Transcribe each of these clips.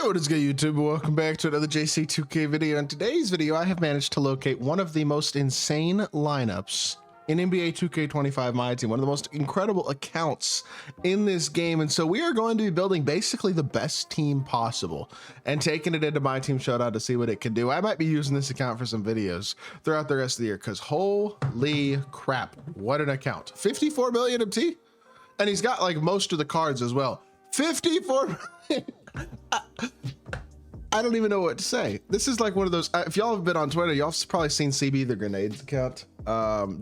What is good, YouTube? Welcome back to another JC2K video. In today's video, I have managed to locate one of the most insane lineups in NBA 2K25 My Team, one of the most incredible accounts in this game. And so we are going to be building basically the best team possible and taking it into My Team Showdown to see what it can do. I might be using this account for some videos throughout the rest of the year because holy crap, what an account. 54 million MT, and he's got like most of the cards as well. 54 million. I don't even know what to say. This is like one of those, if y'all have been on Twitter, y'all have probably seen CB the Grenades account,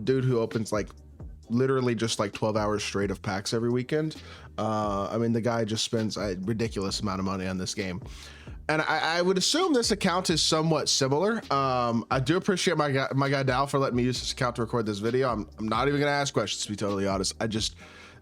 dude who opens like literally just like 12 hours straight of packs every weekend. I mean, the guy just spends a ridiculous amount of money on this game. And I would assume this account is somewhat similar. I do appreciate my guy Dal for letting me use this account to record this video. I'm not even gonna ask questions, to be totally honest.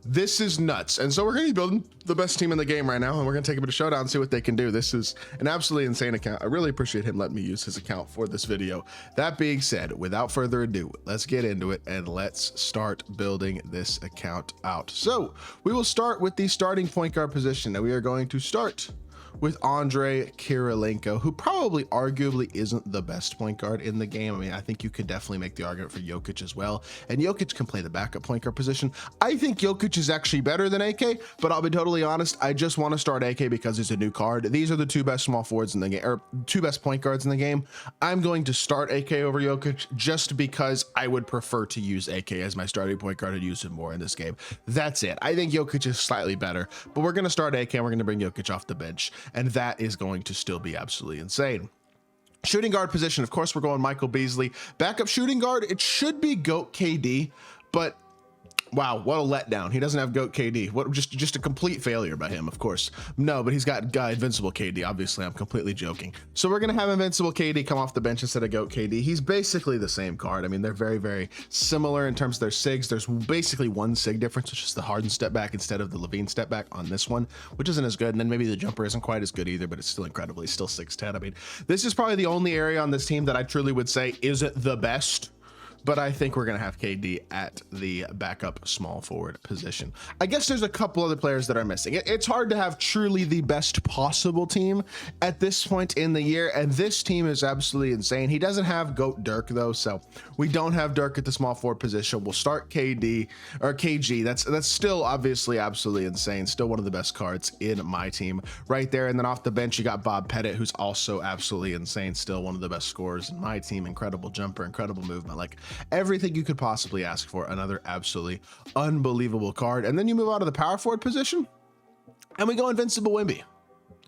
This is nuts. And so we're going to be building the best team in the game right now, and we're going to take him to Showdown and see what they can do. This is an absolutely insane account. I really appreciate him letting me use his account for this video. That being said, without further ado, let's get into it and let's start building this account out. So we will start with the starting point guard position, and we are going to start with Andrei Kirilenko, who probably arguably isn't the best point guard in the game. I mean, I think you could definitely make the argument for Jokic as well, and Jokic can play the backup point guard position. I think Jokic is actually better than AK, but I'll be totally honest, I just want to start AK because it's a new card. These are the two best small forwards in the game, or two best point guards in the game. I'm going to start AK over Jokic just because I would prefer to use AK as my starting point guard and use him more in this game. That's it. I think Jokic is slightly better, but we're going to start AK and we're going to bring Jokic off the bench, and that is going to still be absolutely insane. Shooting guard position, of course, we're going Michael Beasley. Backup shooting guard, it should be GOAT KD, but wow, what a letdown. He doesn't have GOAT KD. What just a complete failure by him, of course. No, but he's got Invincible KD. Obviously, I'm completely joking. So we're going to have Invincible KD come off the bench instead of GOAT KD. He's basically the same card. I mean, they're very, very similar in terms of their SIGs. There's basically one SIG difference, which is the Harden step back instead of the Levine step back on this one, which isn't as good. And then maybe the jumper isn't quite as good either, but it's still incredible. He's still 6'10". I mean, this is probably the only area on this team that I truly would say isn't the best, but I think we're going to have KD at the backup small forward position. I guess there's a couple other players that are missing. It's hard to have truly the best possible team at this point in the year, and this team is absolutely insane. He doesn't have GOAT Dirk though, so we don't have Dirk at the small forward position. We'll start KD or KG. That's still obviously absolutely insane. Still one of the best cards in my team right there. And then off the bench, you got Bob Pettit, who's also absolutely insane. Still one of the best scorers in my team. Incredible jumper, incredible movement. Like, everything you could possibly ask for. Another absolutely unbelievable card. And then you move out of the power forward position and we go Invincible Wemby,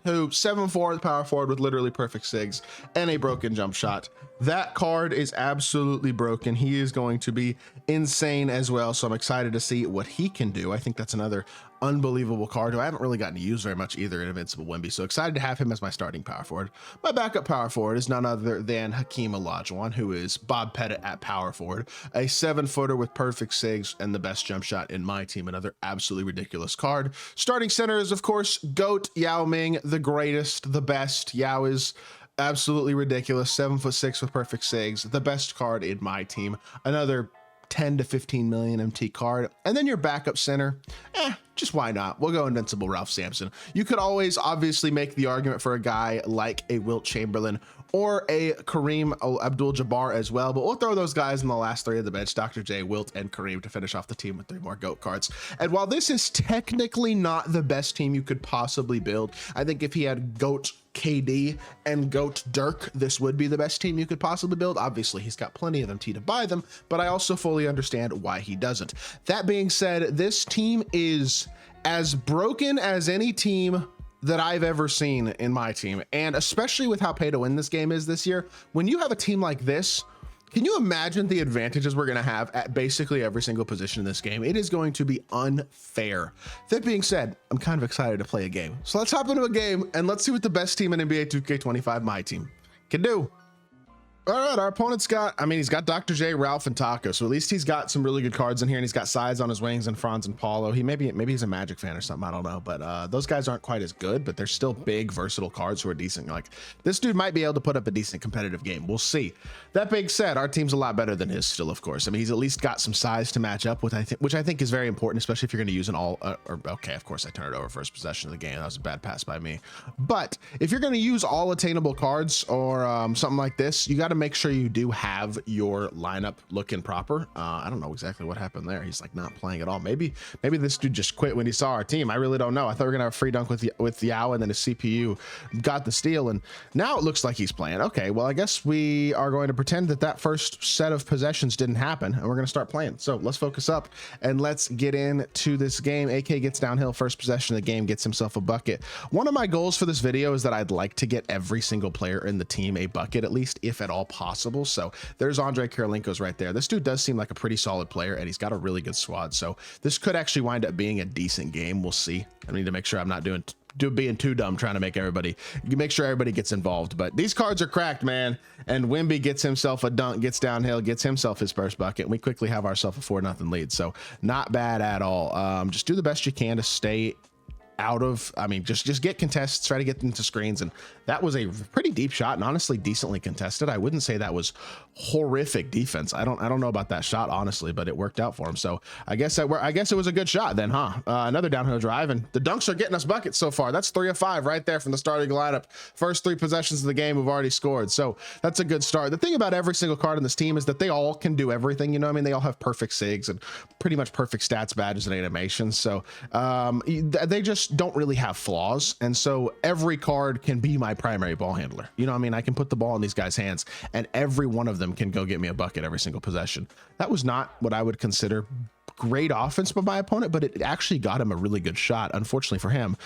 who 7'4" power forward with literally perfect SIGs and a broken jump shot. That card is absolutely broken. He is going to be insane as well, so I'm excited to see what he can do. I think that's another unbelievable card who I haven't really gotten to use very much either in Invincible Wemby, so excited to have him as my starting power forward. My backup power forward is none other than Hakeem Olajuwon, who is Bob Pettit at power forward, a 7-footer with perfect SIGs and the best jump shot in my team. Another absolutely ridiculous card. Starting center is, of course, GOAT Yao Ming, the greatest, the best. Yao is absolutely ridiculous, 7'6" with perfect SIGs, the best card in my team. Another 10 to 15 million MT card. And then your backup center, just why not? We'll go Invincible Ralph Sampson. You could always obviously make the argument for a guy like a Wilt Chamberlain or a Kareem Abdul-Jabbar as well, but we'll throw those guys in the last three of the bench, Dr. J, Wilt, and Kareem, to finish off the team with 3 more GOAT cards. And while this is technically not the best team you could possibly build, I think if he had GOAT KD and GOAT Dirk, this would be the best team you could possibly build. Obviously, he's got plenty of MT to buy them, but I also fully understand why he doesn't. That being said, this team is as broken as any team that I've ever seen in my team, and especially with how pay to win this game is this year. When you have a team like this, can you imagine the advantages we're going to have at basically every single position in this game? It is going to be unfair. That being said, I'm kind of excited to play a game. So let's hop into a game and let's see what the best team in NBA 2K25 My Team can do. All right, our opponent's got, I mean, he's got Dr. J, Ralph, and Taco, so at least he's got some really good cards in here, and he's got sides on his wings and Franz and Paulo. He maybe he's a Magic fan or something, I don't know, but those guys aren't quite as good, but they're still big, versatile cards who are decent. Like, this dude might be able to put up a decent competitive game. We'll see. That being said, our team's a lot better than his still, of course. I mean, he's at least got some size to match up with, which I think is very important, especially if you're going to use an all, okay, of course I turned it over first possession of the game. That was a bad pass by me. But if you're going to use all attainable cards or something like this, you got to make sure you do have your lineup looking proper. I don't know exactly what happened there. He's like not playing at all. Maybe this dude just quit when he saw our team. I really don't know. I thought we were gonna have a free dunk with Yao, and then his CPU got the steal, and now it looks like he's playing. Okay, well, I guess we are going to pretend that first set of possessions didn't happen, and we're gonna start playing. So let's focus up and let's get into this game. AK gets downhill, first possession of the game, gets himself a bucket. One of my goals for this video is that I'd like to get every single player in the team a bucket, at least, if at all possible. So there's Andre Kirilenko's right there. This dude does seem like a pretty solid player, and he's got a really good squad. So this could actually wind up being a decent game. We'll see. I need to make sure I'm not being too dumb trying to make sure everybody gets involved. But these cards are cracked, man. And Wimby gets himself a dunk, gets downhill, gets himself his first bucket, and we quickly have ourselves a 4-0 lead. So not bad at all. Just do the best you can to stay out of, I mean, just get contests, try to get into screens. And that was a pretty deep shot, and honestly decently contested. I wouldn't say that was horrific defense. I don't know about that shot, honestly, but it worked out for him. So I guess it was a good shot then, huh? Another downhill drive, and the dunks are getting us buckets so far. That's 3 of 5 right there from the starting lineup. First 3 possessions of the game we've already scored, so that's a good start. The thing about every single card in this team is that they all can do everything, you know what I mean? They all have perfect SIGs and pretty much perfect stats, badges, and animations. So they just don't really have flaws, and so every card can be my primary ball handler. You know what I mean? I can put the ball in these guys' hands, and every one of them can go get me a bucket every single possession. That was not what I would consider great offense by my opponent, but it actually got him a really good shot. Unfortunately for him,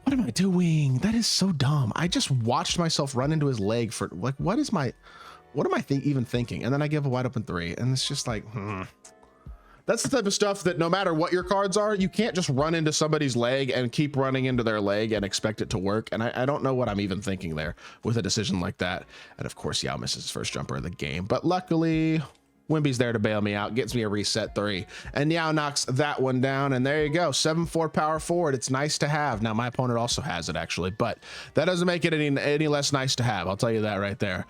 what am I doing? That is so dumb. I just watched myself run into his leg for like, what am I even thinking? And then I give a wide open 3, and it's just like, That's the type of stuff that no matter what your cards are, you can't just run into somebody's leg and keep running into their leg and expect it to work. And I don't know what I'm even thinking there with a decision like that. And of course, Yao misses his first jumper of the game, but luckily Wimby's there to bail me out, gets me a reset 3, and Yao knocks that one down. And there you go, 7-4 power forward. It's nice to have. Now my opponent also has it actually, but that doesn't make it any less nice to have. I'll tell you that right there.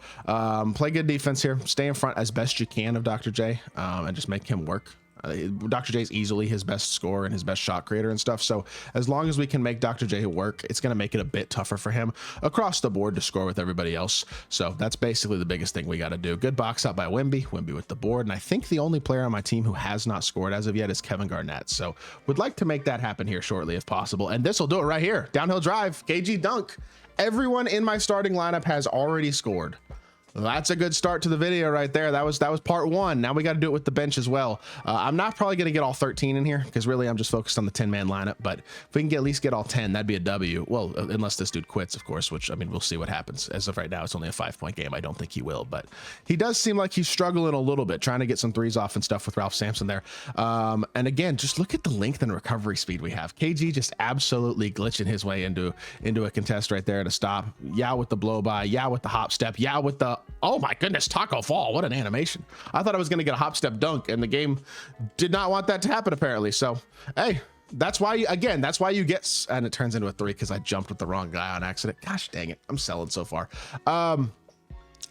Play good defense here, stay in front as best you can of Dr. J, and just make him work. Dr. J is easily his best scorer and his best shot creator and stuff. So as long as we can make Dr. J work, it's going to make it a bit tougher for him across the board to score with everybody else. So that's basically the biggest thing we got to do. Good box out by Wimby with the board. And I think the only player on my team who has not scored as of yet is Kevin Garnett. So would like to make that happen here shortly if possible. And this will do it right here. Downhill drive, KG dunk. Everyone in my starting lineup has already scored. That's a good start to the video right there. That was part 1. Now we got to do it with the bench as well. I'm not probably going to get all 13 in here because really I'm just focused on the 10-man lineup, but if we can at least get all 10, that'd be a W. Well, unless this dude quits, of course, which I mean, we'll see what happens. As of right now, it's only a 5-point game. I don't think he will, but he does seem like he's struggling a little bit, trying to get some threes off and stuff with Ralph Sampson there. And again, just look at the length and recovery speed we have. KG just absolutely glitching his way into a contest right there to stop. Yao with the blow by, Yao with the hop step, Yao with the, oh my goodness, taco fall. What an animation. I thought I was going to get a hop step dunk, and the game did not want that to happen apparently. So, hey, that's why you get, and it turns into a 3 because I jumped with the wrong guy on accident. Gosh dang it. I'm selling so far.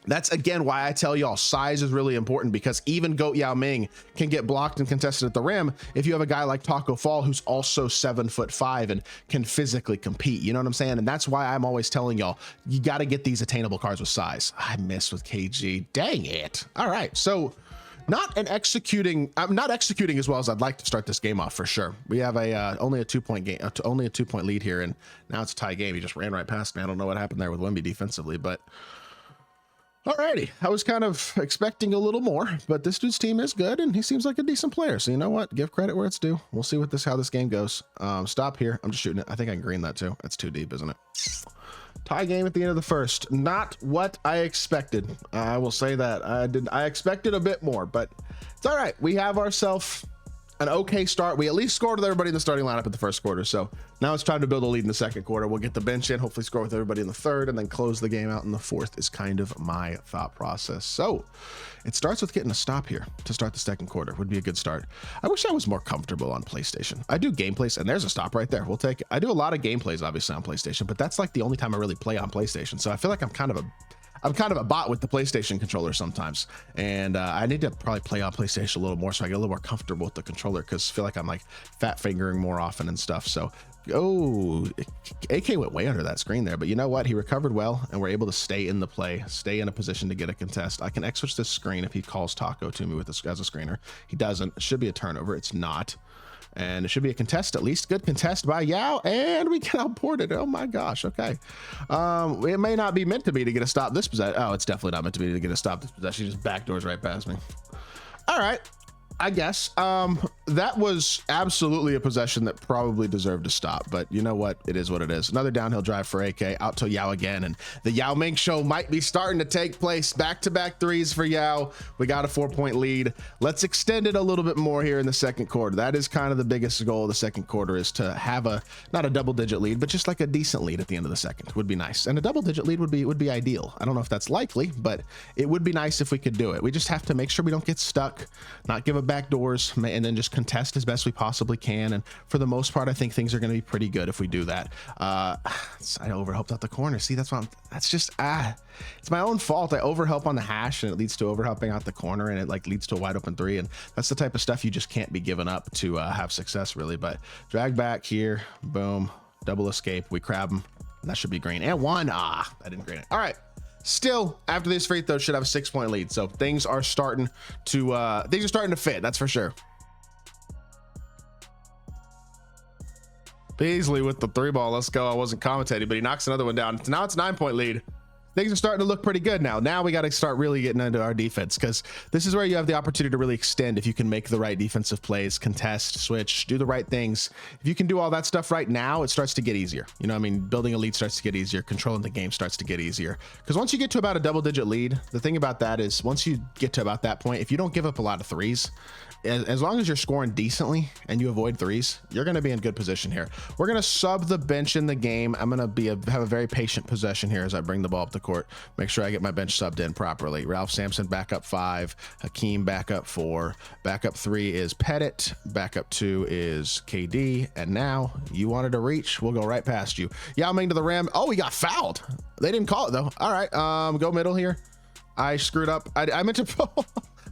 That's again why I tell y'all size is really important, because even Goat Yao Ming can get blocked and contested at the rim if you have a guy like Taco Fall who's also 7'5" and can physically compete. You know what I'm saying? And that's why I'm always telling y'all, you got to get these attainable cards with size. I missed with KG. Dang it. All right. So I'm not executing as well as I'd like to start this game off for sure. We have only a 2-point game, only a 2-point lead here, and now it's a tie game. He just ran right past me. I don't know what happened there with Wimby defensively, but alrighty, I was kind of expecting a little more, but this dude's team is good and he seems like a decent player. So you know what? Give credit where it's due. We'll see how this game goes. Stop here. I'm just shooting it. I think I can green that too. That's too deep, isn't it? Tie game at the end of the first. Not what I expected. I will say that I expected a bit more, but it's all right. We have ourselves an okay start. We at least scored with everybody in the starting lineup in the first quarter. So now it's time to build a lead in the second quarter. We'll get the bench in, hopefully score with everybody in the third, and then close the game out in the fourth is kind of my thought process. So it starts with getting a stop here to start the second quarter. Would be a good start. I wish I was more comfortable on PlayStation. I do gameplays, and there's a stop right there. We'll take it. I do a lot of gameplays, obviously, on PlayStation, but that's like the only time I really play on PlayStation. So I feel like I'm kind of a bot with the PlayStation controller sometimes, and I need to probably play on PlayStation a little more so I get a little more comfortable with the controller, because I feel like I'm like fat fingering more often and stuff. So AK went way under that screen there, but you know what, he recovered well and we're able to stay in the play, stay in a position to get a contest. I can X switch this screen if he calls Taco to me with this as a screener. He doesn't. It should be a turnover. It's not. And it should be a contest, at least. Good contest by Yao, and we can outport it. Oh my gosh. Okay. It may not be meant to be to get a stop this possession. Oh, it's definitely not meant to be to get a stop this possession. He just backdoors right past me. All right, I guess that was absolutely a possession that probably deserved to stop, but you know what, it is what it is. Another downhill drive for AK, out to Yao again, and the Yao Ming show might be starting to take place. Back-to-back threes for Yao. We got a 4-point lead. Let's extend it a little bit more here in the second quarter. That is kind of the biggest goal of the second quarter, is to have not a double-digit lead, but just like a decent lead at the end of the second would be nice. And a double-digit lead would be ideal. I don't know if that's likely, but it would be nice if we could do it. We just have to make sure we don't get stuck, not give up backdoors, and then just contest as best we possibly can. And for the most part, I think things are going to be pretty good if we do that. I overhelped out the corner. See, that's just it's my own fault. I overhelp on the hash and it leads to overhelping out the corner, and it like leads to a wide open three. And that's the type of stuff you just can't be giving up to have success, really. But drag back here, boom, double escape. We crab him. That should be green and one. I didn't green it. All right. Still, after this free throw, should have a 6-point lead. So things are starting to fit. That's for sure. Beasley with the 3-ball. Let's go. I wasn't commentating, but he knocks another one down. Now it's a 9-point lead. Things are starting to look pretty good now. Now we got to start really getting into our defense, because this is where you have the opportunity to really extend if you can make the right defensive plays, contest, switch, do the right things. If you can do all that stuff right now, it starts to get easier. You know what I mean? Building a lead starts to get easier. Controlling the game starts to get easier. Because once you get to about a double-digit lead, the thing about that is once you get to about that point, if you don't give up a lot of threes, as long as you're scoring decently and you avoid threes, you're going to be in good position here. We're going to sub the bench in the game. I'm going to have a very patient possession here as I bring the ball up the court. Make sure I get my bench subbed in properly. Ralph Sampson back up 5, Hakeem back up 4, back up 3 is Pettit, back up 2 is KD, and now you wanted to reach, we'll go right past you. Yao Ming to the rim. Oh, he got fouled. They didn't call it though. All right, go middle here. I screwed up. I meant to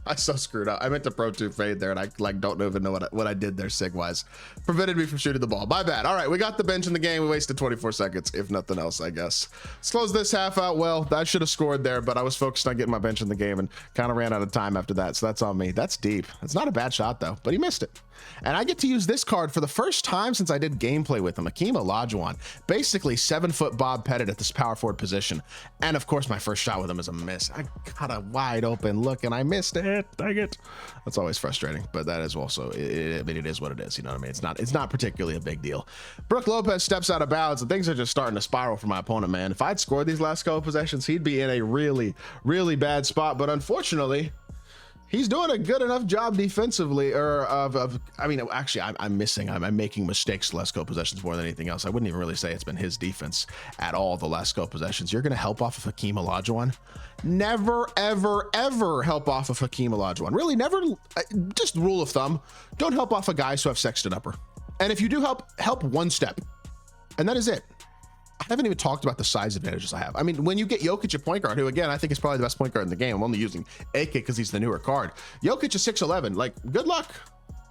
I so screwed up. I meant to Pro 2 fade there, and I like don't even know what I did there sig wise. Prevented me from shooting the ball. My bad. All right, we got the bench in the game. We wasted 24 seconds, if nothing else, I guess. Let's close this half out. Well, I should have scored there, but I was focused on getting my bench in the game and kind of ran out of time after that, so that's on me. That's deep. It's not a bad shot though, but he missed it. And I get to use this card for the first time since I did gameplay with him. Hakeem Olajuwon, basically 7-foot Bob Pettit at this power forward position. And of course, my first shot with him is a miss. I got a wide open look and I missed it. Dang it. That's always frustrating, but that is also, I mean, it is what it is. You know what I mean? It's not particularly a big deal. Brook Lopez steps out of bounds and things are just starting to spiral for my opponent, man. If I'd scored these last couple possessions, he'd be in a really, really bad spot. But unfortunately, he's doing a good enough job defensively, I mean, actually, I'm making mistakes the last couple possessions more than anything else. I wouldn't even really say it's been his defense at all the last couple possessions. You're going to help off of Hakeem Olajuwon? Never, ever, ever help off of Hakeem Olajuwon. Really, never. Just rule of thumb: don't help off of guys who have Sexton upper. And if you do help one step, and that is it. I haven't even talked about the size advantages I have. I mean, when you get Jokic at point guard, who again, I think is probably the best point guard in the game. I'm only using AK because he's the newer card. Jokic is 6'11". Like, good luck.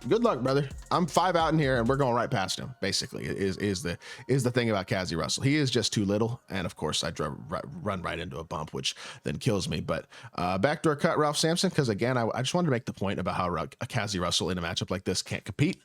Good luck, brother. I'm 5 out in here and we're going right past him. Basically, is the thing about Cazzie Russell. He is just too little. And of course I run right into a bump, which then kills me. But backdoor cut Ralph Sampson. Cause again, I just wanted to make the point about how a Cazzie Russell in a matchup like this can't compete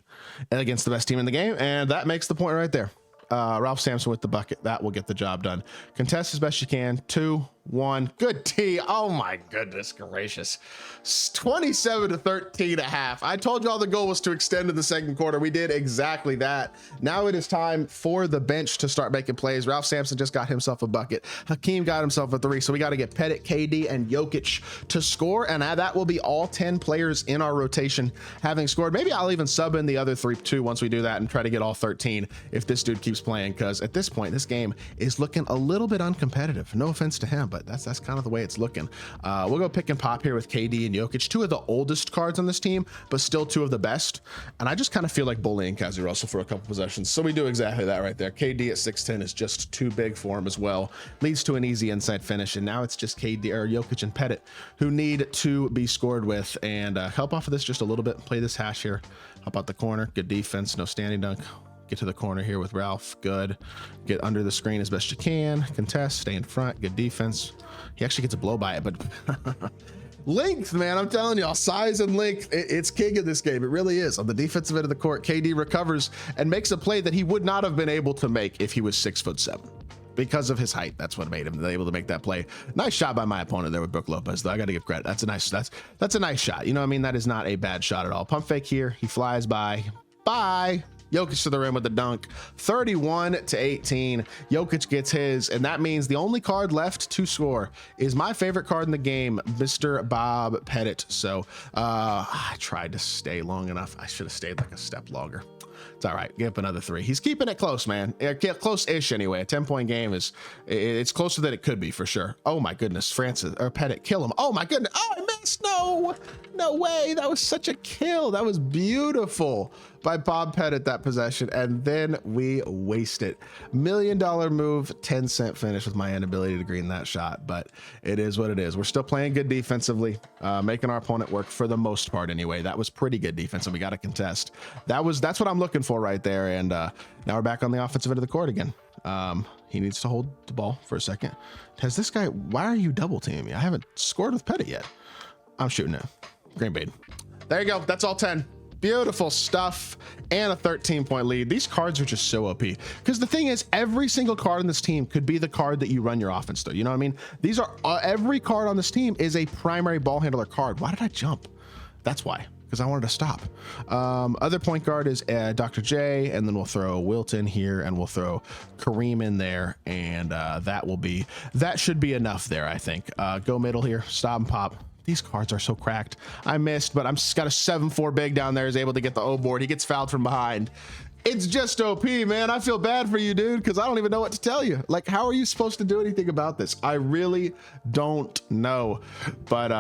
against the best team in the game. And that makes the point right there. Ralph Sampson with the bucket. That will get the job done. Contest as best you can. 2, 1. Good D. Oh my goodness gracious. 27-13 and a half. I told y'all the goal was to extend to the second quarter. We did exactly that. Now it is time for the bench to start making plays. Ralph Sampson just got himself a bucket. Hakeem got himself a 3. So we got to get Pettit, KD, and Jokic to score. And that will be all 10 players in our rotation having scored. Maybe I'll even sub in the other 3 too once we do that and try to get all 13 if this dude keeps playing. Because at this point, this game is looking a little bit uncompetitive. No offense to him, but that's kind of the way it's looking. We'll go pick and pop here with KD and Jokic, 2 of the oldest cards on this team, but still 2 of the best. And I just kind of feel like bullying Kazi Russell for a couple possessions. So we do exactly that right there. KD at 6'10" is just too big for him as well. Leads to an easy inside finish. And now it's just KD or Jokic and Pettit who need to be scored with, and help off of this just a little bit. Play this hash here. How about the corner? Good defense. No standing dunk. Get to the corner here with Ralph. Good. Get under the screen as best you can. Contest. Stay in front. Good defense. He actually gets a blow by it, but length, man. I'm telling y'all, size and length, it's king in this game. It really is. On the defensive end of the court, KD recovers and makes a play that he would not have been able to make if he was 6'7". Because of his height, that's what made him able to make that play. Nice shot by my opponent there with Brook Lopez, though. I got to give credit. That's a nice shot. You know what I mean? That is not a bad shot at all. Pump fake here. He flies by. Bye. Jokic to the rim with the dunk. 31-18. Jokic gets his, and that means the only card left to score is my favorite card in the game, Mr. Bob Pettit. So I tried to stay long enough. I should have stayed like a step longer. It's all right. Give up another 3. He's keeping it close, man. Close-ish anyway. A 10-point game it's closer than it could be for sure. Oh my goodness, Francis or Pettit, kill him. Oh my goodness. Oh, I missed. No way. That was such a kill. That was beautiful by Bob Pettit, that possession, and then we waste it. $1 million move, 10-cent finish with my inability to green that shot, but it is what it is. We're still playing good defensively, making our opponent work for the most part anyway. That was pretty good defense, and we got to contest. That's what I'm looking for right there, and now we're back on the offensive end of the court again. He needs to hold the ball for a second. Has this guy, why are you double teaming me? I haven't scored with Pettit yet. I'm shooting it. Green bait. There you go. That's all 10. Beautiful stuff, and a 13-point lead. These cards are just so OP, because the thing is, every single card on this team could be the card that you run your offense through. You know what I mean? These are every card on this team is a primary ball handler card. Why did I jump? That's why, because I wanted to stop. Other point guard is Dr. J, and then we'll throw Wilt in here, and we'll throw Kareem in there, and that should be enough there, I think. Go middle here, stop and pop. These cards are so cracked. I missed, but I'm just got a 7-4 big down there, is able to get the O board. He gets fouled from behind. It's just OP, man. I feel bad for you, dude, because I don't even know what to tell you. Like, how are you supposed to do anything about this? I really don't know. But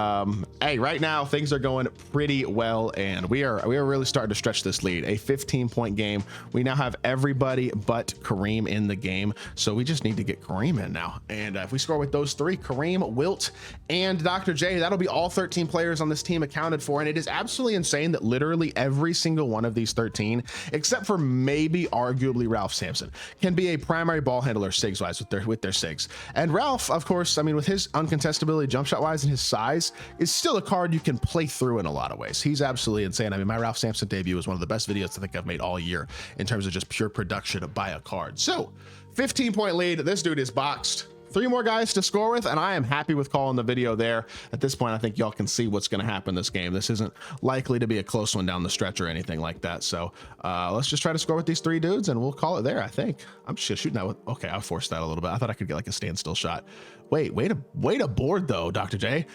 hey, right now things are going pretty well, and we are really starting to stretch this lead. A 15-point game. We now have everybody but Kareem in the game, so we just need to get Kareem in now. And if we score with those 3, Kareem, Wilt, and Dr. J, that'll be all 13 players on this team accounted for. And it is absolutely insane that literally every single one of these 13, except for maybe arguably Ralph Sampson, can be a primary ball handler SIGs wise with their SIGs. And Ralph, of course, I mean, with his uncontestability jump shot wise and his size, is still a card you can play through in a lot of ways. He's absolutely insane. I mean, my Ralph Sampson debut is one of the best videos I think I've made all year in terms of just pure production by a card. So 15-point lead. This dude is boxed. 3 more guys to score with, and I am happy with calling the video there. At this point, I think y'all can see what's going to happen this game. This isn't likely to be a close one down the stretch or anything like that. So let's just try to score with these 3 dudes, and we'll call it there, I think. I'm just shooting that with, okay, I forced that a little bit. I thought I could get like a standstill shot. Wait, way to board though, Dr. J.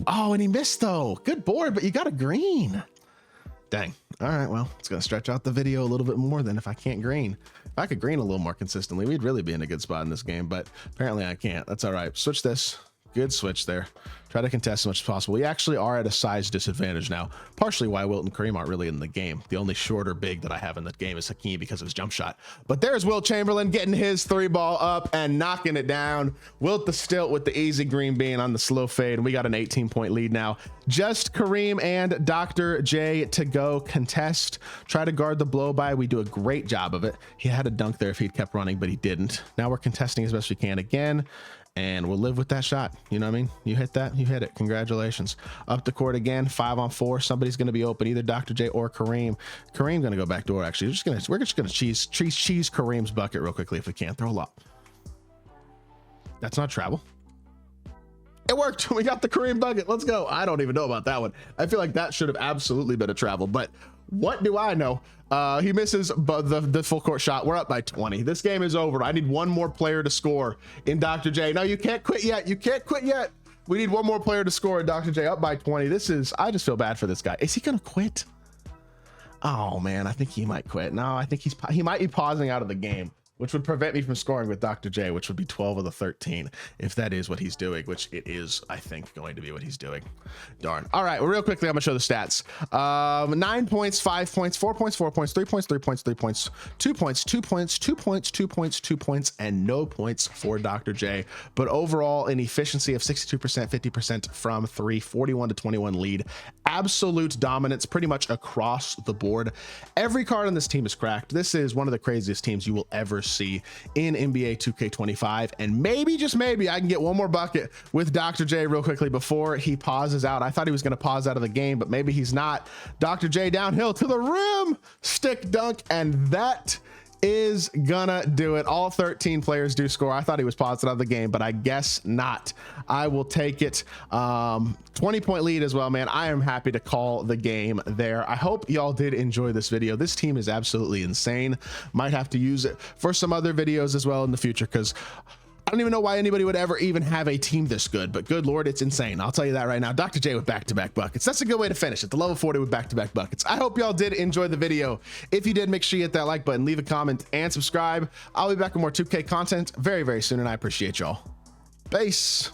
Oh, and he missed though. Good board, but you got a green. Dang. All right, well, it's going to stretch out the video a little bit more than if I can't green. If I could green a little more consistently, we'd really be in a good spot in this game, but apparently I can't. That's all right. Switch this. Good switch there. Try to contest as much as possible. We actually are at a size disadvantage now, partially why Wilt and Kareem aren't really in the game. The only shorter big that I have in the game is Hakeem because of his jump shot. But there's Wilt Chamberlain getting his 3-ball up and knocking it down. Wilt the stilt with the easy green bean on the slow fade, and we got an 18-point lead now. Just Kareem and Dr. J to go contest. Try to guard the blow by. We do a great job of it. He had a dunk there if he'd kept running, but he didn't. Now we're contesting as best we can again, and we'll live with that shot. You know what I mean? You hit that, you hit it. Congratulations. Up the court again, 5-on-4. Somebody's going to be open, either Dr. J or Kareem. Kareem going to go back door. Actually, we're just going to cheese Kareem's bucket real quickly if we can. Throw a lob. That's not travel. worked. We got the Kareem bucket. Let's go. I don't even know about that one. I feel like that should have absolutely been a travel, but what do I know? He misses the full court shot. We're up by 20. This game is over. I need one more player to score in Dr. J. No, you can't quit yet. You can't quit yet. We need one more player to score in Dr. J. Up by 20. I just feel bad for this guy. Is he gonna quit? Oh man, I think he might quit. No, I think he might be pausing out of the game, which would prevent me from scoring with Dr. J, which would be 12 of the 13, if that is what he's doing, which it is, I think, going to be what he's doing. Darn. All right, well, real quickly, I'm gonna show the stats. 9 points, 5 points, 4 points, 4 points, 3 points, 3 points, 3 points, 2 points, 2 points, 2 points, 2 points, 2 points, and no points for Dr. J. But overall, an efficiency of 62%, 50% from 3, 41 to 21 lead. Absolute dominance pretty much across the board. Every card on this team is cracked. This is one of the craziest teams you will ever see in NBA 2K25, and maybe, just maybe, I can get one more bucket with Dr. J real quickly before he pauses out. I thought he was going to pause out of the game, but maybe he's not. Dr. J downhill to the rim, stick dunk, and that is gonna do it. All 13 players do score. I thought he was paused out of the game, but I guess not. I will take it. 20-point lead as well, man. I am happy to call the game there. I hope y'all did enjoy this video. This team is absolutely insane. Might have to use it for some other videos as well in the future, because I don't even know why anybody would ever even have a team this good, but good Lord, it's insane. I'll tell you that right now. Dr. J with back-to-back buckets. That's a good way to finish it. The level 40 with back-to-back buckets. I hope y'all did enjoy the video. If you did, make sure you hit that like button, leave a comment, and subscribe. I'll be back with more 2K content very, very soon, and I appreciate y'all. Peace.